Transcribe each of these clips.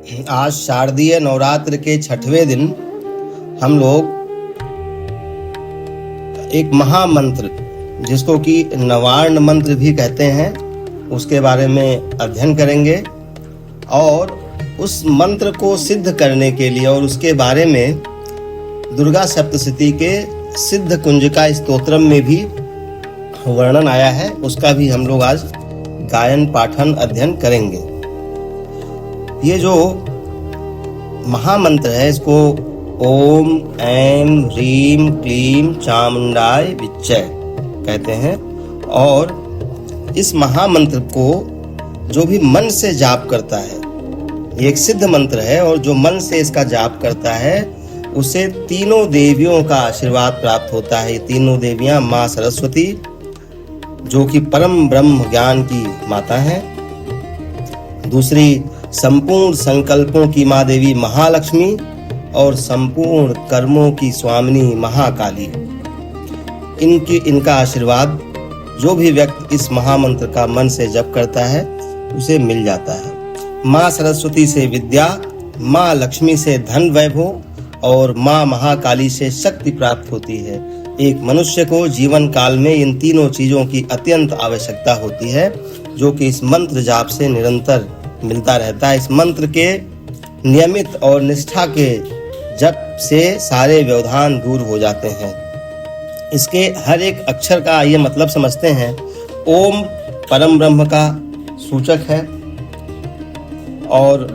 आज शारदीय नवरात्र के 6वें दिन हम लोग एक महामंत्र, जिसको कि नवार्ण मंत्र भी कहते हैं, उसके बारे में अध्ययन करेंगे। और उस मंत्र को सिद्ध करने के लिए और उसके बारे में दुर्गा सप्तशती के सिद्ध कुंजिका स्तोत्रम में भी वर्णन आया है, उसका भी हम लोग आज गायन पाठन अध्ययन करेंगे। ये जो महामंत्र है, इसको ओम ऐं ह्रीं क्लीं चामुंडाय विच्चय कहते हैं। और इस महामंत्र को जो भी मन से जाप करता है, ये एक सिद्ध मंत्र है, और जो मन से इसका जाप करता है उसे तीनों देवियों का आशीर्वाद प्राप्त होता है। ये तीनों देवियां माँ सरस्वती, जो कि परम ब्रह्म ज्ञान की माता हैं। दूसरी संपूर्ण संकल्पों की माँ देवी महालक्ष्मी, और संपूर्ण कर्मों की स्वामिनी महाकाली। इनका आशीर्वाद जो भी व्यक्ति इस महामंत्र का मन से जप करता है उसे मिल जाता है। माँ सरस्वती से विद्या, माँ लक्ष्मी से धन वैभव, और माँ महाकाली से शक्ति प्राप्त होती है। एक मनुष्य को जीवन काल में इन तीनों चीजों की अत्यंत आवश्यकता होती है, जो कि इस मंत्र जाप से निरंतर मिलता रहता है। इस मंत्र के नियमित और निष्ठा के जप से सारे व्यवधान दूर हो जाते हैं। इसके हर एक अक्षर का ये मतलब समझते हैं। ओम परम ब्रह्म का सूचक है, और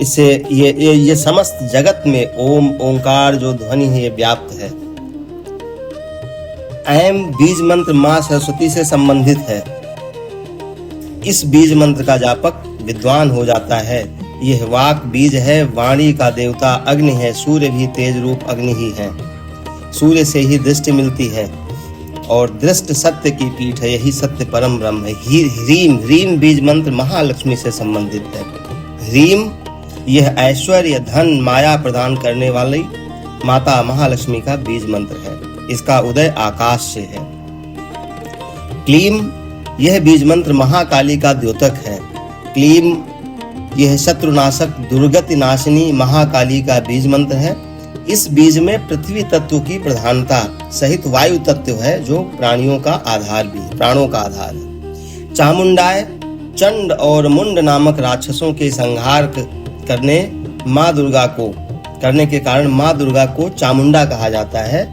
इससे ये समस्त जगत में ओम ओंकार जो ध्वनि है ये व्याप्त है। ऐं बीज मंत्र माँ सरस्वती से संबंधित है। इस बीज मंत्र का जापक विद्वान हो जाता है। यह वाक बीज है, वाणी का देवता अग्नि है, सूर्य भी तेज रूप अग्नि ही है। सूर्य से ही दृष्टि मिलती है, और दृष्ट सत्य की पीठ है, यही सत्य परम ब्रह्म है। ह्रीम ह्रीम बीज मंत्र महालक्ष्मी से संबंधित है। ह्रीम यह ऐश्वर्य धन माया प्रदान करने वाली माता महालक्ष्मी का बीज मंत्र है। इसका उदय आकाश से है। क्लीम यह बीज मंत्र महाकाली का द्योतक है। क्लीम यह शत्रुनाशक दुर्गति नाशिनी महाकाली का बीज मंत्र है। इस बीज में पृथ्वी तत्व की प्रधानता सहित वायु तत्व है, जो प्राणों का आधार है। चामुंडाय चंड और मुंड नामक राक्षसों के संहार करने के कारण माँ दुर्गा को चामुंडा कहा जाता है।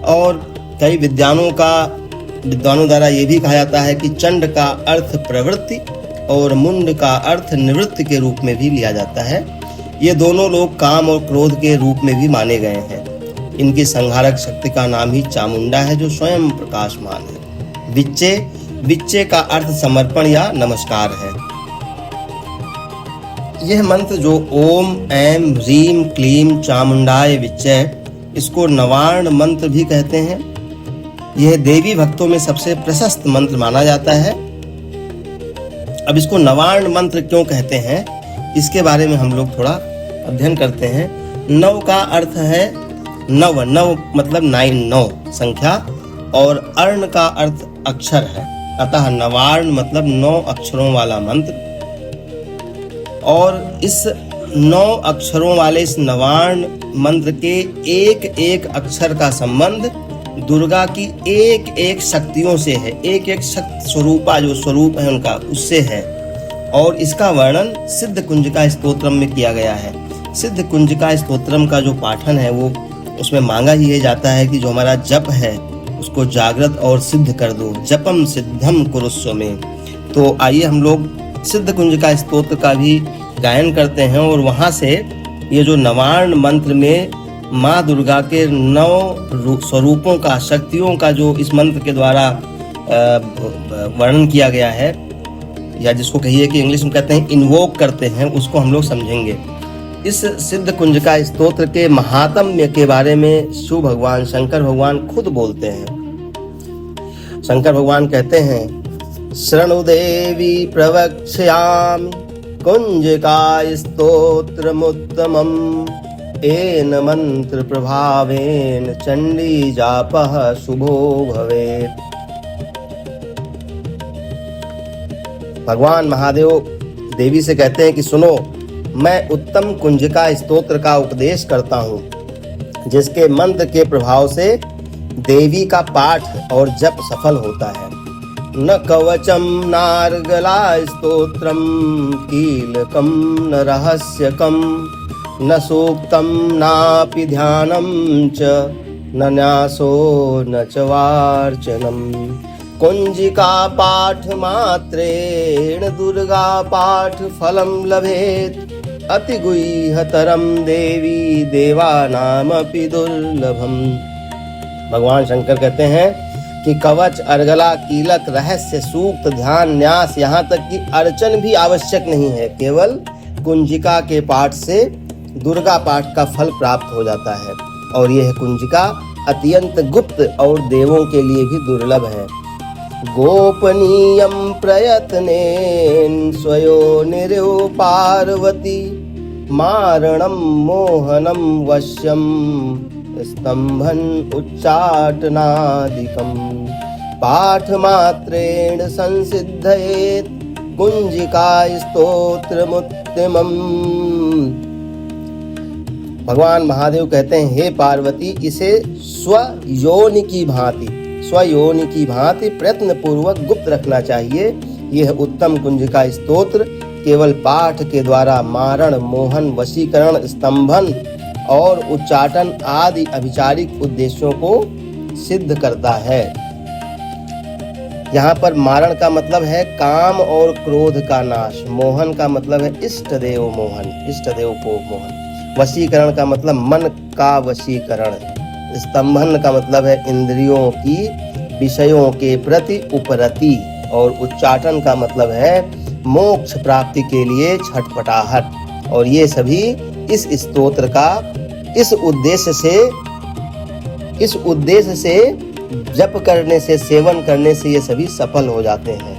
और कई विद्वानों द्वारा ये भी कहा जाता है कि चंड का अर्थ प्रवृत्ति और मुंड का अर्थ निवृत्ति के रूप में भी लिया जाता है। ये दोनों लोग काम और क्रोध के रूप में भी माने गए हैं। इनकी संहारक शक्ति का नाम ही चामुंडा है, जो स्वयं प्रकाशमान है। विच्चे का अर्थ समर्पण या नमस्कार है। यह मंत्र जो ओम ऐं ह्रीं क्लीं चामुंडाय विच्चय, इसको नवार्ण मंत्र भी कहते हैं। यह देवी भक्तों में सबसे प्रशस्त मंत्र माना जाता है। अब इसको नवार्ण मंत्र क्यों कहते हैं, इसके बारे में हम लोग थोड़ा अध्ययन करते हैं। नव का अर्थ है नव मतलब 9 संख्या, और अर्ण का अर्थ अक्षर है। अतः नवार्ण मतलब 9 अक्षरों वाला मंत्र। और इस 9 अक्षरों वाले इस नवार्ण मंत्र के एक अक्षर का संबंध दुर्गा की एक शक्तियों से है। एक शक्ति स्वरूपा, जो स्वरूप है उनका, उससे है। और इसका वर्णन सिद्ध कुंजिका स्तोत्रम में किया गया है। सिद्ध कुंजिका स्तोत्रम का जो पाठन है, वो उसमें मांगा ही जाता है कि जो हमारा जप है उसको जागृत और सिद्ध कर दो। जपम सिद्धम कुरुस्व में। तो आइए हम लोग सिद्ध कुंजिका स्तोत्र का भी गायन करते हैं, और वहां से ये जो नवार्ण मंत्र में माँ दुर्गा के 9 स्वरूपों का, शक्तियों का जो इस मंत्र के द्वारा वर्णन किया गया है, या जिसको कहिए कि इंग्लिश में कहते हैं इन्वोक करते हैं, उसको हम लोग समझेंगे। इस सिद्ध कुंजिका स्तोत्र के महात्म्य के बारे में शिव भगवान, शंकर भगवान खुद बोलते हैं। शंकर भगवान कहते हैं, शरणु देवी प्रवक्ष्यामि कुंजिका स्तोत्रमुत्तमम् एन मंत्र प्रभावेन चंडी जापः शुभो भवेत्। भगवान महादेव देवी से कहते हैं कि सुनो, मैं उत्तम कुंजिका स्तोत्र का उपदेश करता हूँ, जिसके मंत्र के प्रभाव से देवी का पाठ और जप सफल होता है। न कवचम नार्गला स्तोत्रम कीलकम न रहस्यकम न सूक्तम नापि ध्यानम च न न्यासो न च वार्चनम। कुंजिका पाठ मात्रेण दुर्गा पाठ फलम लभेत अति गुह्यतरम देवी देवानामपि दुर्लभम। भगवान शंकर कहते हैं कि कवच, अर्गला, कीलक, रहस्य, सूक्त, ध्यान, न्यास, यहाँ तक कि अर्चन भी आवश्यक नहीं है। केवल कुंजिका के पाठ से दुर्गा पाठ का फल प्राप्त हो जाता है। और यह कुंजिका अत्यंत गुप्त और देवों के लिए भी दुर्लभ है। गोपनीयम प्रयत्नेन स्वयोनिर्यो पार्वती मारणम मोहनम वश्यम स्तंभन उच्चाटनादिकम। पाठ मात्रेण संसिद्धयेत कुंजिका स्तोत्रमुत्तमम्। भगवान महादेव कहते हैं, हे पार्वती, इसे स्वयोनि की भांति प्रयत्न पूर्वक गुप्त रखना चाहिए। यह उत्तम कुंजिका स्तोत्र केवल पाठ के द्वारा मारण, मोहन, वशीकरण, स्तंभन और उच्चाटन आदि अभिचारिक उद्देश्यों को सिद्ध करता है। यहाँ पर मारण का मतलब है काम और क्रोध का नाश। मोहन का मतलब है इष्ट देव मोहन, इष्ट देव को मोहन। वशीकरण का मतलब मन का वशीकरण। स्तंभन का मतलब है इंद्रियों की विषयों के प्रति उपरति। और उच्चाटन का मतलब है मोक्ष प्राप्ति के लिए छटपटाहट। और ये सभी इस स्तोत्र का इस उद्देश्य से जप करने से, सेवन करने से ये सभी सफल हो जाते हैं।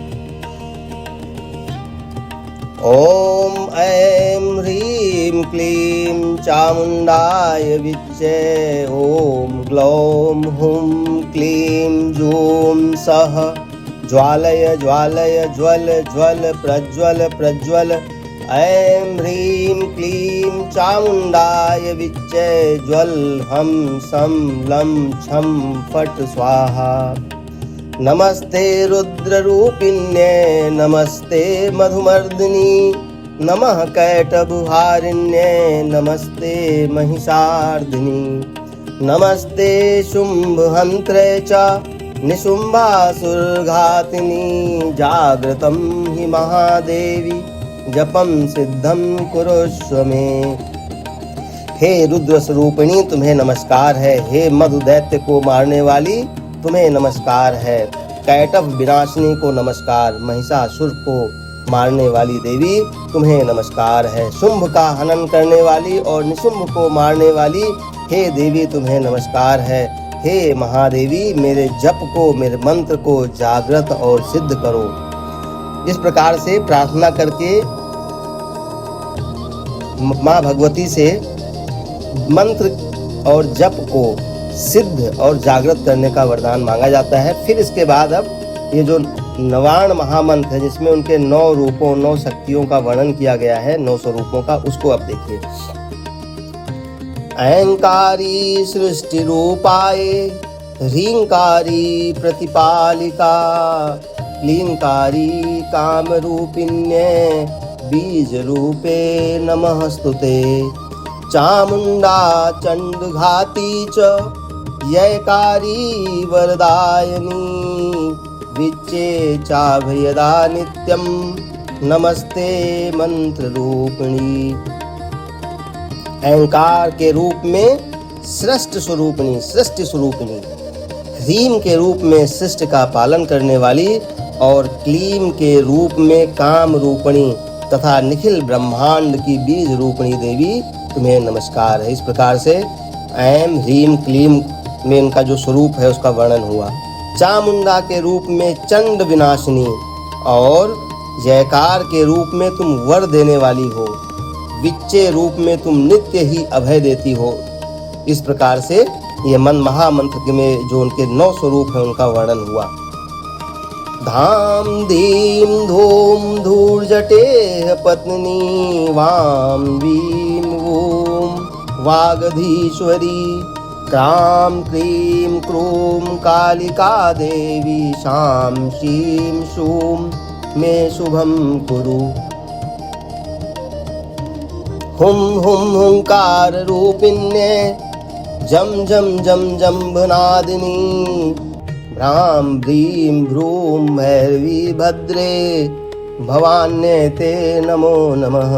ओम ऐं ह्रीं क्लीं चामुंडाय विच्चे। ओम ग्लौं हुं क्लीं जूं सः ज्वालय ज्वालय ज्वल ज्वल प्रज्वल प्रज्वल। ऐं ह्रीं क्लीं चामुंडाय विच्चे ज्वल हम सं लं छं फट् स्वाहा। नमस्ते रुद्ररूपिण्ये नमस्ते मधुमर्दिनी नमः कैटभहारिण्ये नमस्ते महिषार्दिनी। नमस्ते शुम्भहन्त्रे च निशुम्भासुरघातिनी जागृतं हि महादेवी जपम सिद्धम कुरुष्व मे। हे रुद्र स्वरूपिणी, तुम्हें नमस्कार है। हे मधु दैत्य को मारने वाली, तुम्हें नमस्कार है। कैटभ विनाशिनी को नमस्कार। महिषासुर को मारने वाली देवी, तुम्हें नमस्कार है। शुंभ का हनन करने वाली और निशुंभ को मारने वाली, हे देवी तुम्हें नमस्कार है। हे महादेवी, मेरे जप को, मेरे मंत्र को जागृत और सिद्ध करो। इस प्रकार से प्रार्थना करके माँ भगवती से मंत्र और जप को सिद्ध और जागृत करने का वरदान मांगा जाता है। फिर इसके बाद अब ये जो नवाण महामंत्र है, जिसमें उनके 9 रूपों, 9 शक्तियों का वर्णन किया गया है, 9 स्वरूपों का, उसको अब देखिए। अहंकारी सृष्टि रूपाय ह्रींकारी प्रतिपालिका क्लींकारी काम रूपिण्ये बीज रूपे नमस्तुते। चामुंडा चंडघाती च ययकारी वरदायनी विच्चे चाभयदा नित्यम नमस्ते मंत्र रूपिणी। अहंकार के रूप में सृष्टि स्वरूपिणी, ह्रीं के रूप में सृष्टि का पालन करने वाली और क्लीं के रूप में काम रूपिणी तथा निखिल ब्रह्मांड की बीज रूपिणी देवी, तुम्हें नमस्कार है। इस प्रकार से ऐं ह्रीं क्लीं में इनका जो स्वरूप है उसका वर्णन हुआ। चामुंडा के रूप में चंड विनाशिनी और जयकार के रूप में तुम वर देने वाली हो। विच्चे रूप में तुम नित्य ही अभय देती हो। इस प्रकार से ये महामंत्र में जो उनके 9 स्वरूप है उनका वर्णन हुआ। धाम धीं धूम धूर्जटेः पत्नी वां वीं वूं वागधीश्वरी क्रां क्रीं क्रूं कालिका देवी शां शीं शूं मे शुभं कुरु। हुं हुं हुंकार रूपिण्ये जम जम जम जम्भनादिनी भ्रां भ्रीं भ्रूं भैरवी भद्रे भवान्ये ते नमो नमः।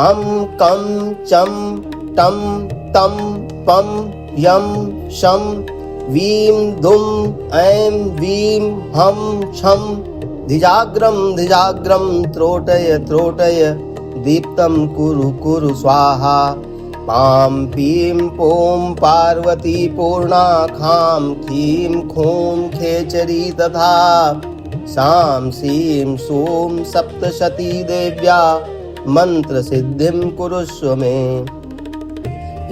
अं कं चं टं तं पं यं शं वीं दुं ऐं वीं हं छं धिजाग्रं त्रोटय त्रोटय दीप्तं कुरु कुरु स्वाहा। पां पीं पों पार्वती पूर्णा खां खीं खूं खेचरी तथा सां सीं सूं सप्तशती देव्या मंत्र सिद्धिं कुरुष्व मे।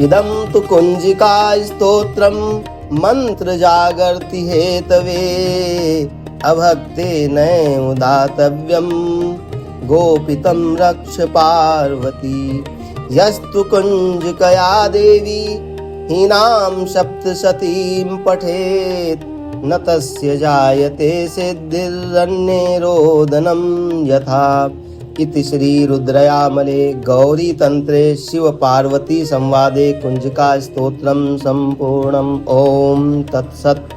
इदं तु कुंजिका स्तोत्रं मंत्र जागर्ति हेतवे अभक्ते नैव दातव्यं गोपितं रक्ष पार्वती। यस्तु कुंजिकया देवी हीनां सप्तशतीं पठेत् न तस्य जायते सिद्धिरन्ये रोदनं यथा। इति श्री रुद्रयामले गौरी तंत्रे शिव पार्वती संवादे कुंजिका स्तोत्रम संपूर्णम। ओम तत्सत।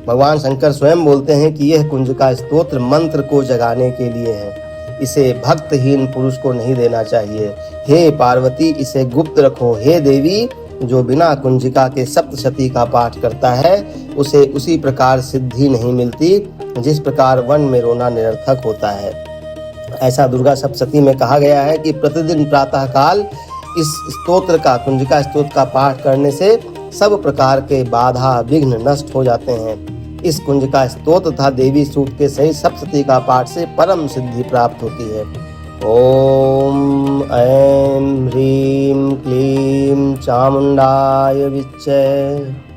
भगवान शंकर स्वयं बोलते हैं कि यह कुंजिका स्तोत्र मंत्र को जगाने के लिए है, इसे भक्तहीन पुरुष को नहीं देना चाहिए। हे पार्वती, इसे गुप्त रखो। हे देवी, जो बिना कुंजिका के सप्तशती का पाठ करता है उसे उसी प्रकार सिद्धि नहीं मिलती जिस प्रकार वन में रोना निरर्थक होता है। ऐसा दुर्गा सप्तशती में कहा गया है कि प्रतिदिन प्रातः काल इस स्तोत्र का, कुंजिका स्तोत्र का पाठ करने से सब प्रकार के बाधा विघ्न नष्ट हो जाते हैं। इस कुंजिका स्तोत्र तथा देवी सूक्त के सही सप्तशती का पाठ से परम सिद्धि प्राप्त होती है। ओम ऐं ह्रीं क्लीं चामुंडाय विच्चे।